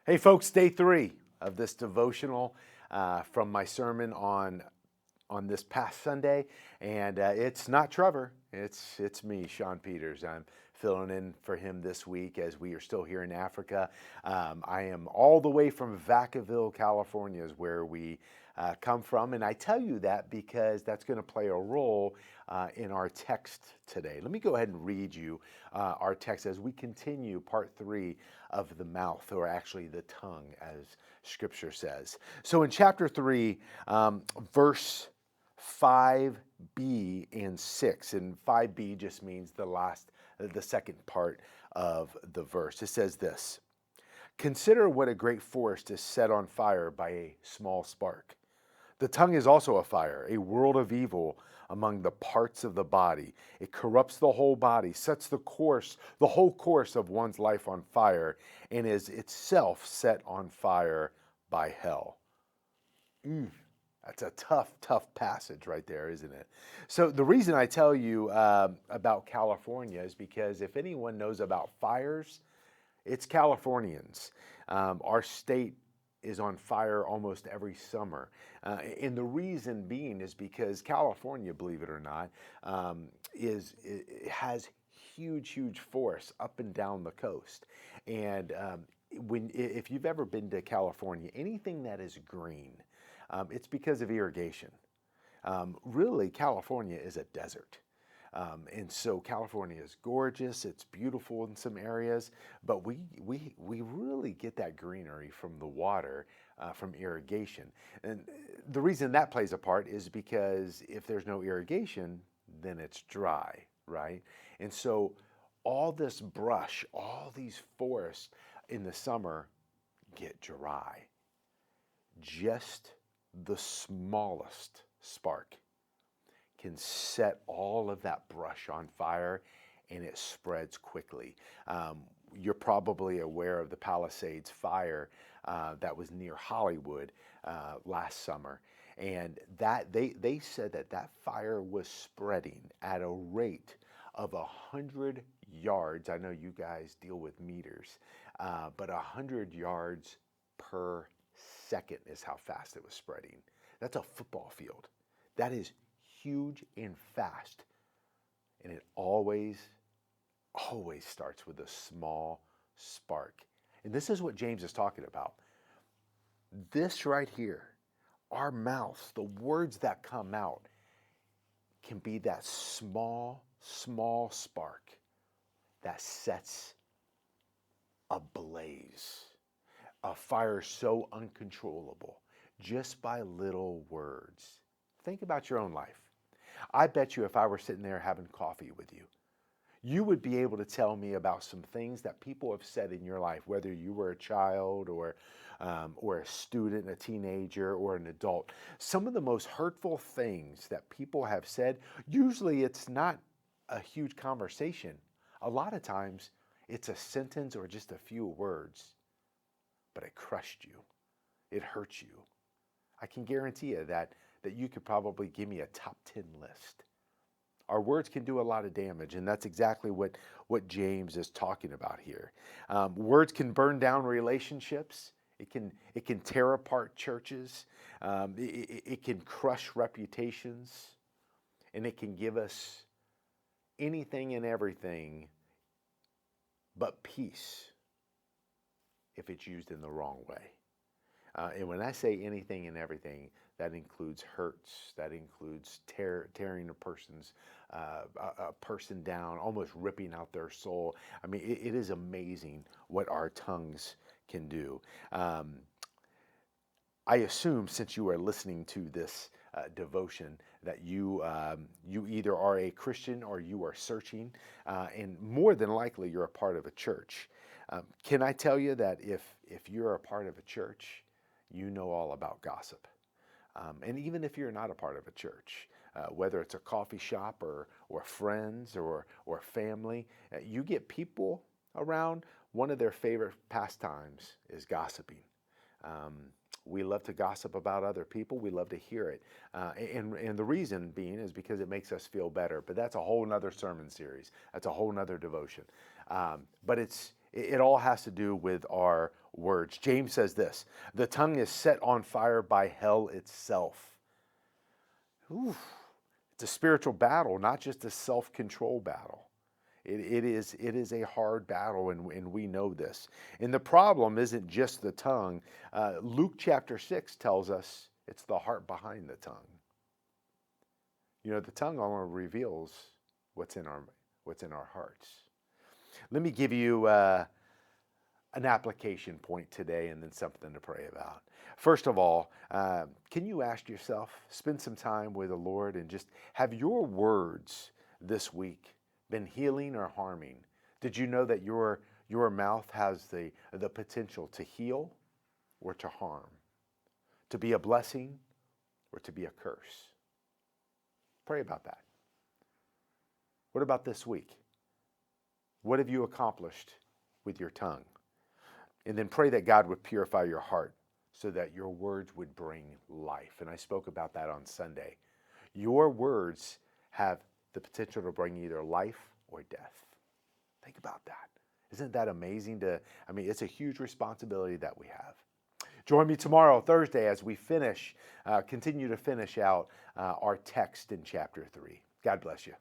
Hey folks, day 3 of this devotional from my sermon on this past Sunday, and it's not Trevor, it's me, Sean Peters. I'm filling in for him this week as we are still here in Africa. I am all the way from Vacaville, California, is where we come from, and I tell you that because that's going to play a role in our text today. Let me go ahead and read you our text as we continue part 3 of the mouth, or actually the tongue, as Scripture says. So in chapter 3, verse 5b and 6, and 5b just means the second part of the verse. It says this: "Consider what a great forest is set on fire by a small spark. The tongue is also a fire, a world of evil among the parts of the body. It corrupts the whole body, sets the whole course of one's life on fire, and is itself set on fire by hell." That's a tough passage right there, isn't it? So the reason I tell you about California is because if anyone knows about fires, it's Californians. Our state is on fire almost every summer. And the reason being is because California, believe it or not, it has huge forests up and down the coast. And if you've ever been to California, anything that is green, it's because of irrigation. Really, California is a desert. And so California is gorgeous, it's beautiful in some areas, but we really get that greenery from the water, from irrigation. And the reason that plays a part is because if there's no irrigation, then it's dry, right? And so all this brush, all these forests in the summer get dry. Just the smallest spark can set all of that brush on fire, and it spreads quickly. You're probably aware of the Palisades fire that was near Hollywood last summer, and that they said that fire was spreading at a rate of 100 yards. I know you guys deal with meters, but 100 yards per second is how fast it was spreading. That's a football field. That is huge and fast, and it always starts with a small spark. And this is what James is talking about. This right here, our mouths, the words that come out, can be that small spark that sets a blaze, a fire so uncontrollable, just by little words. Think about your own life. I bet you if I were sitting there having coffee with you, you would be able to tell me about some things that people have said in your life, whether you were a child or a student, a teenager, or an adult. Some of the most hurtful things that people have said, usually it's not a huge conversation. A lot of times it's a sentence or just a few words, but it crushed you. It hurt you. I can guarantee you that you could probably give me a top 10 list. Our words can do a lot of damage, and that's exactly what James is talking about here. Words can burn down relationships. It can tear apart churches. It can crush reputations, and it can give us anything and everything but peace if it's used in the wrong way. And when I say anything and everything, that includes hurts, that includes tearing a person down, almost ripping out their soul. I mean, it is amazing what our tongues can do. I assume, since you are listening to this devotion, that you either are a Christian or you are searching, and more than likely you're a part of a church. Can I tell you that if you're a part of a church, you know all about gossip? And even if you're not a part of a church, whether it's a coffee shop or friends or family, you get people around, one of their favorite pastimes is gossiping. We love to gossip about other people. We love to hear it. And the reason being is because it makes us feel better. But that's a whole nother sermon series. That's a whole nother devotion. But it all has to do with our words. James says this: the tongue is set on fire by hell itself. Oof. It's a spiritual battle, not just a self-control battle. It is a hard battle, and we know this. And the problem isn't just the tongue. Luke chapter 6 tells us it's the heart behind the tongue. You know, the tongue only reveals what's in our hearts. Let me give you an application point today and then something to pray about. First of all, can you ask yourself, spend some time with the Lord and just have your words this week been healing or harming? Did you know that your mouth has the potential to heal or to harm, to be a blessing or to be a curse? Pray about that. What about this week? What have you accomplished with your tongue? And then pray that God would purify your heart so that your words would bring life. And I spoke about that on Sunday. Your words have the potential to bring either life or death. Think about that. Isn't that amazing? It's a huge responsibility that we have. Join me tomorrow, Thursday, as we continue to finish out our text in chapter 3. God bless you.